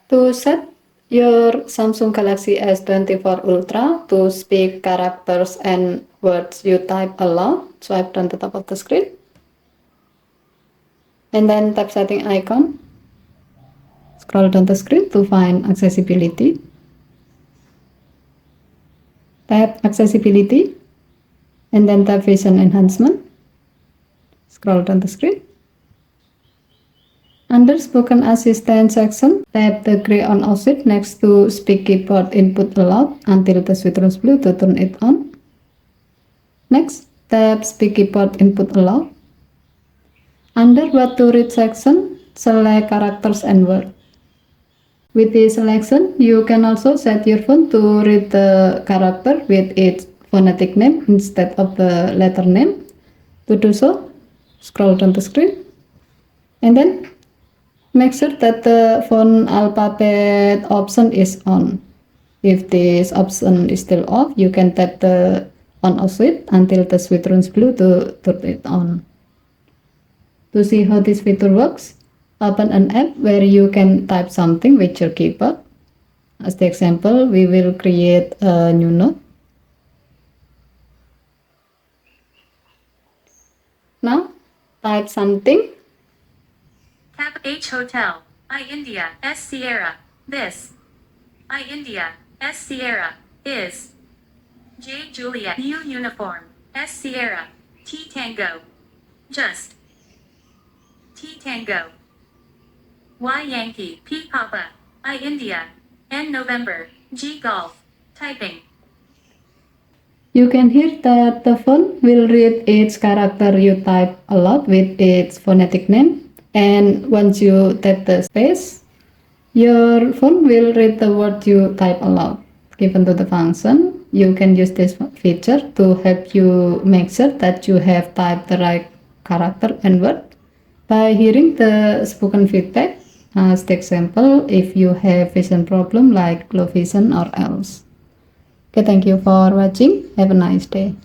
To set your Samsung Galaxy S24 Ultra to speak characters and words you type aloud, swipe down the top of the screen. And then tap setting icon. Scroll down the screen to find accessibility. Tap accessibility. And then tap vision enhancement. Scroll down the screen. Under Spoken Assistant section, tap the gray on-off switch next to Speak Keyboard Input Aloud until the switch turns blue to turn it on. Next, tap Speak Keyboard Input Aloud. Under What to Read section, select Characters and Words. With this selection, you can also set your phone to read the character with its phonetic name instead of the letter name. To do so, scroll down the screen and then make sure that the font alphabet option is on. If this option is still off, you can tap the on-off switch until the switch turns blue to turn it on. To see how this feature works, open an app where you can type something with your keyboard. As the example, we will create a new note. Now, type something. Tap H Hotel, I India, S Sierra, this. I India, S Sierra, is. J Juliet, U Uniform, S Sierra, T Tango. Just. T Tango. Y Yankee, P Papa, I India, N November, G Golf. Typing. You can hear that the phone will read each character you type aloud with its phonetic name. And once you tap the space, your phone will read the word you type aloud. Given to the function, you can use this feature to help you make sure that you have typed the right character and word by hearing the spoken feedback. As the example, if you have vision problem like low vision or else. Okay, thank you for watching. Have a nice day.